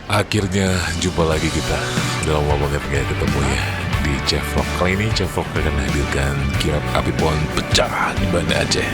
Akhirnya jumpa lagi kita. Udah lama banget gak ketemu ya di Chevlog. Kali ini Chevlog akan menghadirkan kirap api pohon pecah di Banda Aceh.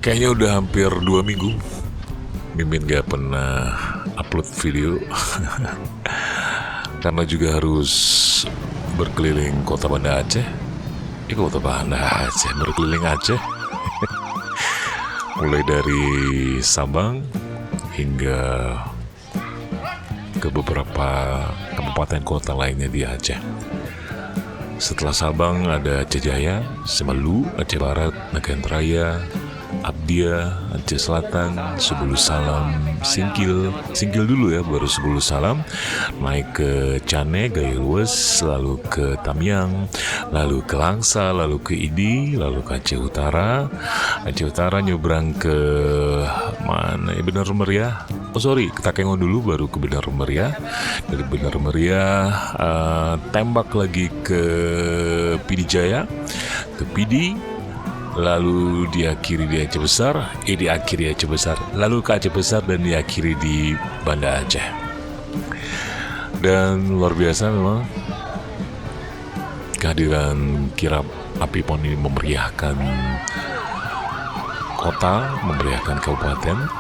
Kayaknya udah hampir 2 minggu Mimin gak pernah upload video karena juga harus berkeliling kota Banda Aceh. Kota Banda Aceh, berkeliling Aceh. Mulai dari Sabang hingga ke beberapa kabupaten kota lainnya di Aceh. Setelah Sabang ada Aceh Jaya, Semeru, Aceh Barat, Nagan Raya, Abdia, Aceh Selatan, Sebulu Salam, Singkil dulu ya, baru Sebulu Salam, naik ke Cane, Gaylues, lalu ke Tamiang, lalu ke Langsa, lalu ke Idi, lalu ke Aceh Utara nyebrang ke mana ya, Benar Meriah. Ke Takengon dulu, baru ke Benar Meriah. Dari Benar Meriah tembak lagi ke Pidi Jaya, ke Pidi, lalu diakhiri di Aceh Besar, diakhiri Aceh Besar, lalu ke Aceh Besar dan diakhiri di Banda Aceh. Dan luar biasa memang kehadiran kirap api pohon ini memeriahkan kota, memeriahkan kabupaten,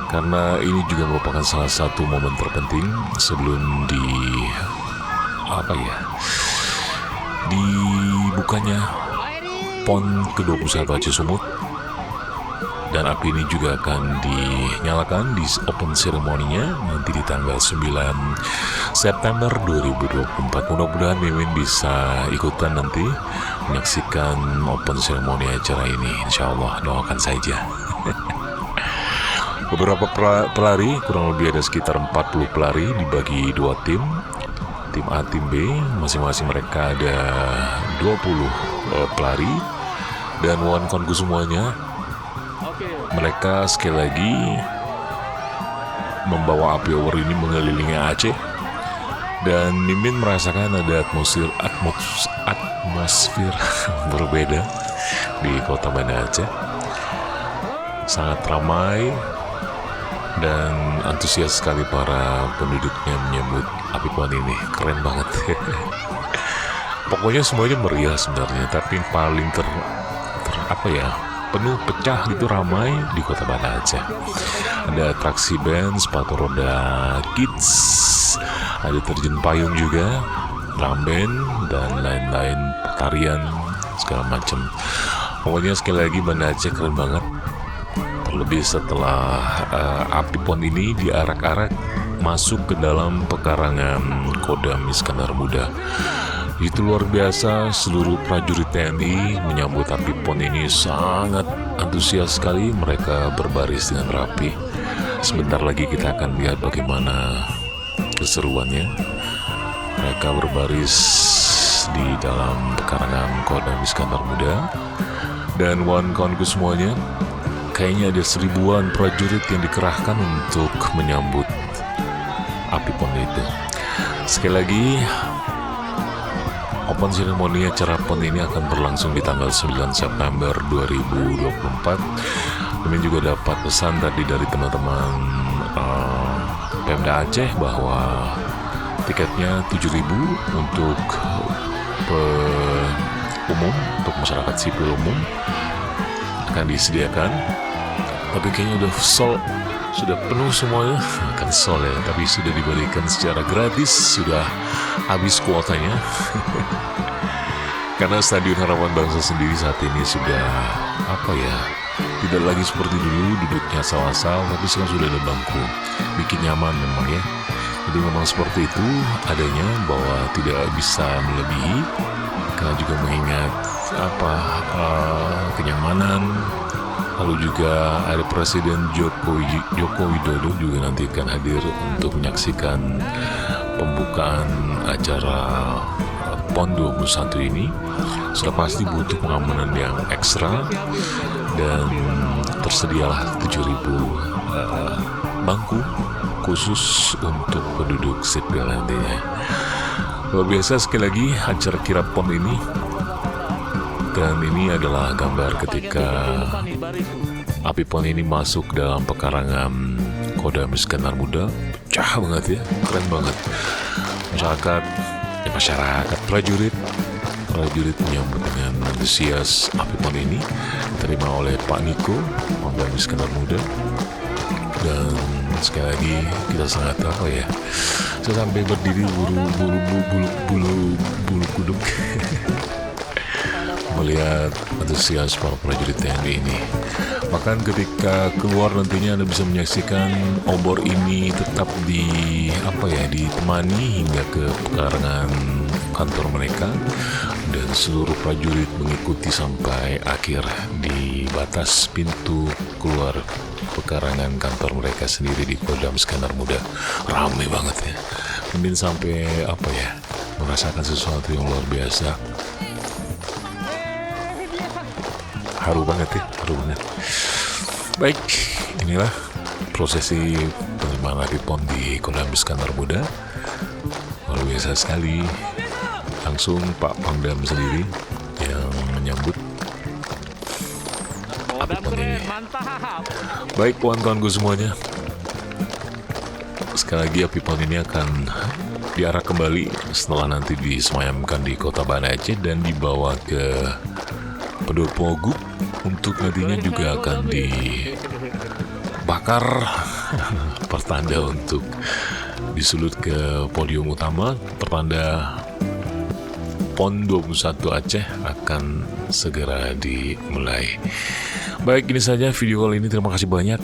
karena ini juga merupakan salah satu momen terpenting sebelum dibukanya PON ke-21 Aceh Sumut. Dan api ini juga akan dinyalakan di open ceremony-nya nanti di tanggal 9 September 2024. Mudah-mudahan Mimin bisa ikutan nanti menyaksikan open ceremony acara ini. Insya Allah, doakan saja. Beberapa pelari, kurang lebih ada sekitar 40 pelari dibagi 2 tim. Tim A, tim B, masing-masing mereka ada 20 pelari. Dan one konku semuanya, mereka sekali lagi membawa api obor ini mengelilingi Aceh. Dan Mimin merasakan ada atmosfer berbeda di kota Banda Aceh. Sangat ramai dan antusias sekali para penduduknya menyambut api pohon ini. Keren banget. Pokoknya semuanya meriah sebenarnya, tapi paling penuh pecah gitu, ramai di kota Banda Aceh. Ada atraksi band, sepatu roda kids, ada terjun payung juga, drum band, dan lain-lain, tarian segala macam. Pokoknya sekali lagi Banda Aceh keren banget. Terlebih setelah api pohon ini diarak-arak masuk ke dalam pekarangan Kodam Iskandar Muda. Itu luar biasa, seluruh prajurit TNI menyambut api PON ini sangat antusias sekali. Mereka berbaris dengan rapi. Sebentar lagi kita akan lihat bagaimana keseruannya. Mereka berbaris di dalam pekarangan Kodam Iskandar Muda. Dan kawan-kawanku semuanya, kayaknya ada 1000-an prajurit yang dikerahkan untuk menyambut api PON itu. Sekali lagi, open ceremony acara PON ini akan berlangsung di tanggal 9 September 2024. Kami juga dapat pesan tadi dari teman-teman Pemda Aceh bahwa tiketnya 7.000 untuk untuk masyarakat sipil umum akan disediakan. Tapi kayaknya sudah penuh semuanya. Kan ya, tapi sudah diberikan secara gratis, sudah habis kuotanya. Karena Stadion Harapan Bangsa sendiri saat ini sudah tidak lagi seperti dulu duduknya asal-asal, tapi sekarang sudah ada bangku, bikin nyaman memang ya. Jadi memang seperti itu adanya, bahwa tidak bisa melebihi, karena juga mengingat kenyamanan. Lalu juga ada Presiden Joko Widodo juga nanti akan hadir untuk menyaksikan pembukaan acara PON 21 ini sudah pasti butuh pengamanan yang ekstra, dan tersedialah 7.000 bangku khusus untuk penduduk sipil nantinya. Luar biasa sekali lagi acara kirap PON ini. Dan ini adalah gambar ketika api PON ini masuk dalam pekarangan Kodam Iskandar Muda. Pecah banget ya, keren banget. Masyarakat prajurit menyambut dengan antusias api PON ini diterima oleh Pak Niko Kodam Iskandar Muda. Dan sekali lagi kita sangat saya sampai berdiri bulu kuduk melihat antusias para prajurit TNI ini. Bahkan ketika keluar nantinya Anda bisa menyaksikan obor ini tetap ditemani hingga ke pekarangan kantor mereka, dan seluruh prajurit mengikuti sampai akhir di batas pintu keluar pekarangan kantor mereka sendiri di Kodam Iskandar Muda. Ramai banget ya, mungkin sampai merasakan sesuatu yang luar biasa. Haru banget. Baik, inilah prosesi penerimaan api PON di Kodam Iskandar Muda. Luar biasa sekali. Langsung Pak Pangdam sendiri yang menyambut api PON ini. Baik kawan-kawanku semuanya, sekali lagi api PON ini akan diarak kembali setelah nanti disemayamkan di Kota Banda Aceh dan dibawa ke Pendopo untuk nantinya juga akan dibakar pertanda untuk disulut ke podium utama. Pertanda PON 21 Aceh akan segera dimulai. Baik, ini saja video kali ini. Terima kasih banyak.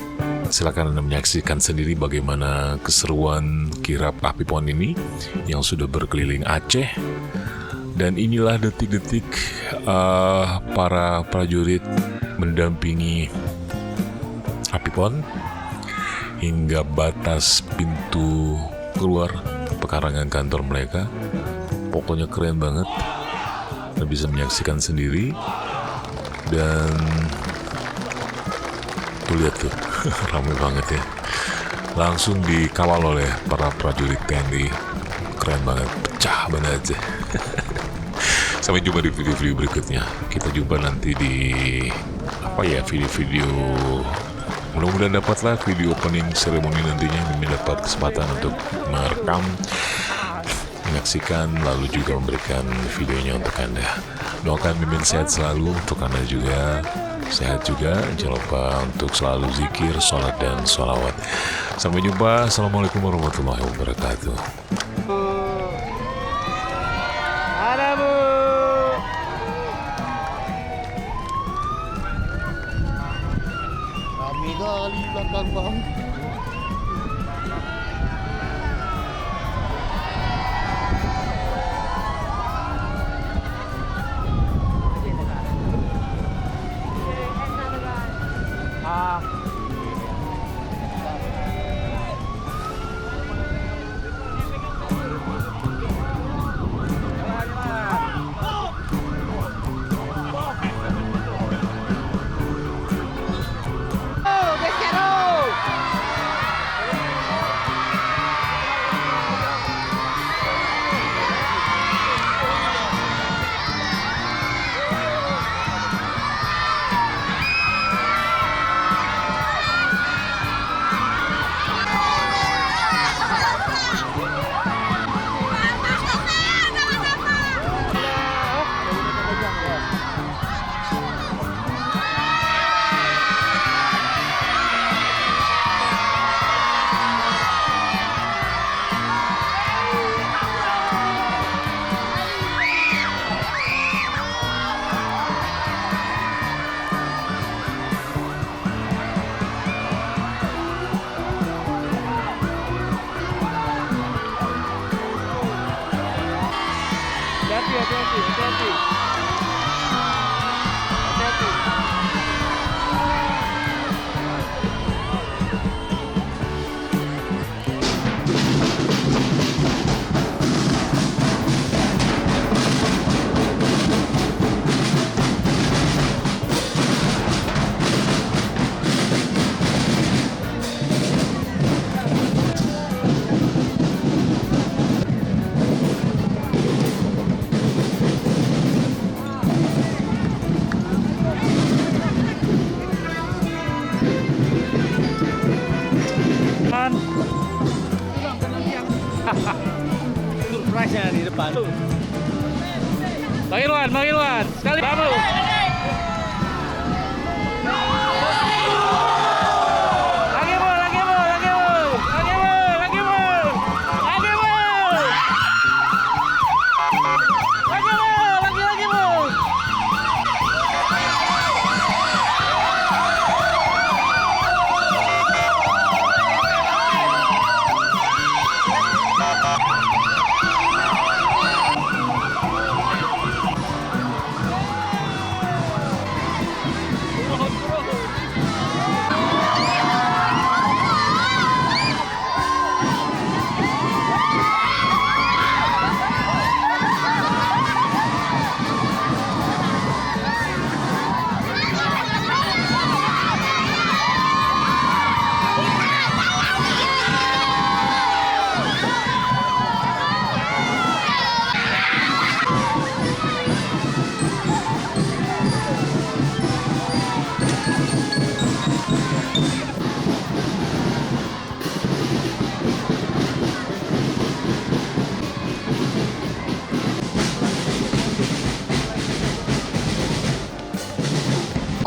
Silakan Anda menyaksikan sendiri bagaimana keseruan kirap api PON ini yang sudah berkeliling Aceh. Dan inilah detik-detik para prajurit mendampingi api PON hingga batas pintu keluar pekarangan kantor mereka. Pokoknya keren banget. Anda bisa menyaksikan sendiri. Dan tuh lihat tuh, ramai banget ya. Langsung dikawal oleh para prajurit TNI. Keren banget, pecah banget aja. Sampai jumpa di video-video berikutnya. Kita jumpa nanti di video-video, mudah-mudahan dapatlah video opening ceremony nantinya. Mimin dapat kesempatan untuk merekam, menyaksikan, lalu juga memberikan videonya untuk Anda. Doakan Mimin sehat selalu, untuk Anda juga sehat juga. Jangan lupa untuk selalu zikir, sholat, dan sholawat. Sampai jumpa. Assalamualaikum warahmatullahi wabarakatuh. Kali belakang bang.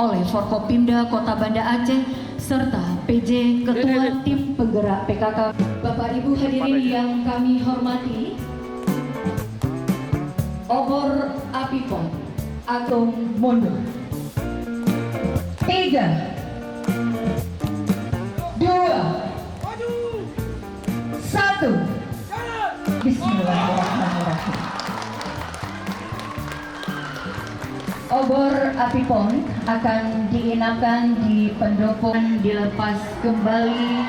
oleh Forkopimda Kota Banda Aceh serta PJ Ketua Tim Penggerak PKK. Bapak Ibu hadirin yang kami hormati, obor api pon agung mundur. 3, 2, 1. Bismillahirrahmanirrahim. Obor api pon akan diinapkan di pendopo, dilepas kembali